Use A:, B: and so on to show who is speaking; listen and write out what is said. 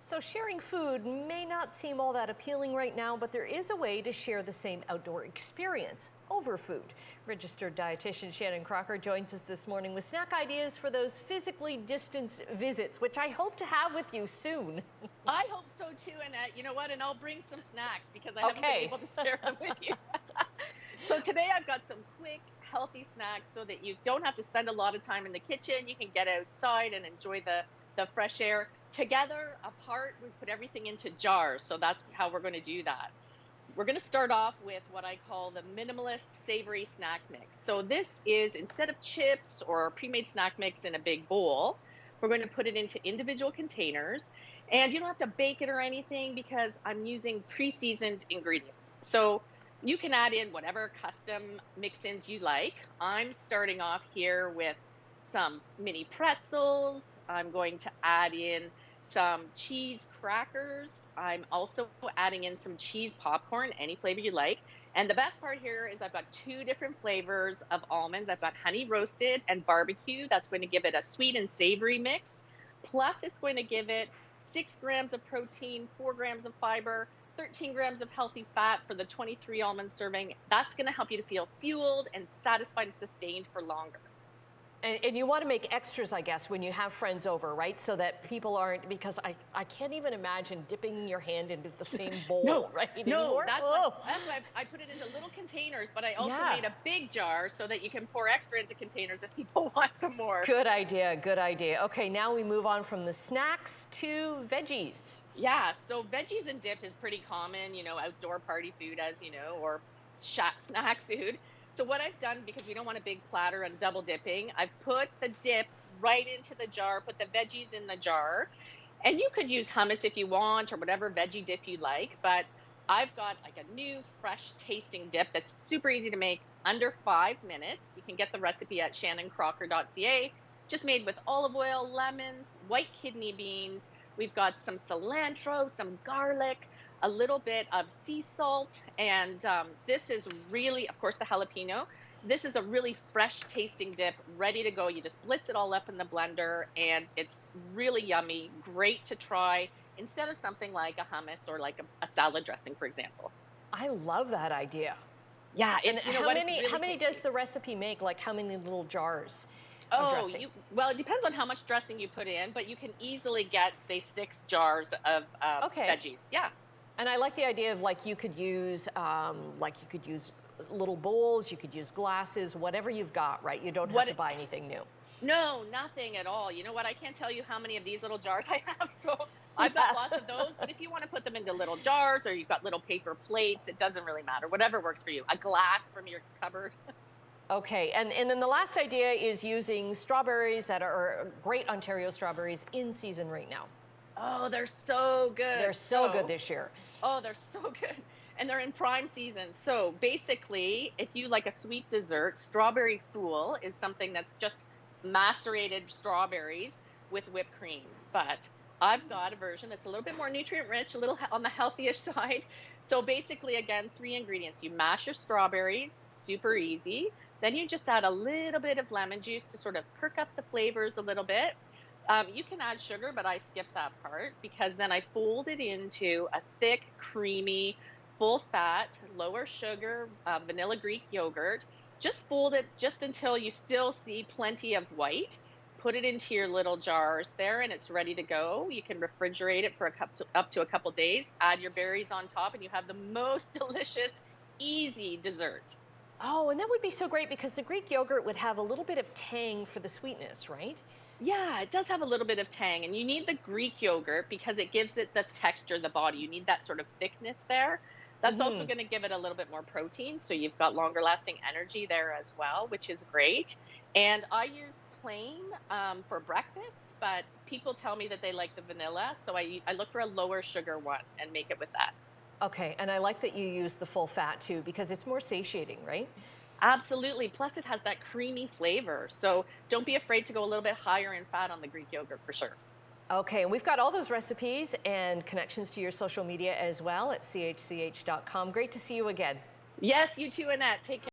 A: So sharing food may not seem all that appealing right now, but there is a way to share the same outdoor experience over food. Registered dietitian Shannon Crocker joins us this morning with snack ideas for those physically distanced visits, which I hope to have with you soon.
B: I hope so too, Annette. You know what? And I'll bring some snacks because I haven't been
A: Okay.
B: able to share them with you. So today I've got some quick, healthy snacks so that you don't have to spend a lot of time in the kitchen. You can get outside and enjoy the fresh air. Together, apart, we put everything into jars. So that's how we're going to do that. We're going to start off with what I call the minimalist savory snack mix. So this is, instead of chips or pre-made snack mix in a big bowl, we're going to put it into individual containers. And you don't have to bake it or anything because I'm using pre-seasoned ingredients. So you can add in whatever custom mix-ins you like. I'm starting off here with some mini pretzels. I'm going to add in some cheese crackers. I'm also adding in some cheese popcorn, any flavor you like. And the best part here is I've got two different flavors of almonds. I've got honey roasted and barbecue. That's going to give it a sweet and savory mix. Plus, it's going to give it 6 grams of protein, 4 grams of fiber, 13 grams of healthy fat for the 23 almond serving. That's going to help you to feel fueled and satisfied and sustained for longer.
A: And you want to make extras, I guess, when you have friends over, right? So that people aren't, because I can't even imagine dipping your hand into the same bowl,
B: No,
A: right?
B: no,
A: Anymore?
B: that's why I put it into little containers, but I also
A: Yeah.
B: made a big jar so that you can pour extra into containers if people want some more.
A: Good idea, good idea. Okay, now we move on from the snacks to veggies.
B: Yeah, so veggies and dip is pretty common, outdoor party food, as you know, or snack food. So what I've done, because we don't want a big platter and double dipping, I've put the dip right into the jar, put the veggies in the jar. And you could use hummus if you want or whatever veggie dip you like, but I've got like a new fresh tasting dip that's super easy to make, under 5 minutes. You can get the recipe at shannoncrocker.ca. Just made with olive oil, lemons, white kidney beans. We've got some cilantro, some garlic, a little bit of sea salt, and this is really, of course, the jalapeno. This is a really fresh tasting dip, ready to go. You just blitz it all up in the blender, and it's really yummy, great to try instead of something like a hummus or like a salad dressing, for example.
A: I love that idea.
B: Yeah,
A: And
B: it's, you know
A: how
B: what, it's
A: many
B: really
A: how many
B: tasty.
A: does the recipe make? Like how many little jars of
B: Oh,
A: dressing?
B: well, it depends on how much dressing you put in, but you can easily get, say, 6 jars of
A: Okay.
B: veggies. Yeah.
A: And I like the idea of like you could use little bowls, you could use glasses, whatever you've got, right? You don't have
B: What
A: to buy anything new.
B: No, nothing at all. You know what? I can't tell you how many of these little jars I have. So I've got lots of those. But if you want to put them into little jars or you've got little paper plates, it doesn't really matter. Whatever works for you. A glass from your cupboard.
A: Okay, and then the last idea is using strawberries that are great Ontario strawberries in season right now.
B: Oh, they're so good.
A: They're so good this year.
B: Oh, they're so good. And they're in prime season. So basically, if you like a sweet dessert, strawberry fool is something that's just macerated strawberries with whipped cream. But I've got a version that's a little bit more nutrient rich, a little on the healthiest side. So basically, again, 3 ingredients. You mash your strawberries, super easy. Then you just add a little bit of lemon juice to sort of perk up the flavors a little bit. You can add sugar, but I skip that part because then I fold it into a thick, creamy, full fat, lower sugar, vanilla Greek yogurt. Just fold it just until you still see plenty of white. Put it into your little jars there, and it's ready to go. You can refrigerate it for up to a couple days. Add your berries on top, and you have the most delicious, easy dessert.
A: Oh, and that would be so great because the Greek yogurt would have a little bit of tang for the sweetness, right?
B: Yeah, it does have a little bit of tang, and you need the Greek yogurt because it gives it the texture, the body. You need that sort of thickness there. That's also going to give it a little bit more protein, so you've got longer lasting energy there as well, which is great. And I use plain for breakfast, but people tell me that they like the vanilla, so I look for a lower sugar one and make it with that.
A: Okay, and I like that you use the full fat too because it's more satiating, right?
B: Absolutely. Plus, it has that creamy flavor. So don't be afraid to go a little bit higher in fat on the Greek yogurt for sure.
A: Okay, and we've got all those recipes and connections to your social media as well at chch.com. Great to see you again.
B: Yes, you too, Annette. Take care.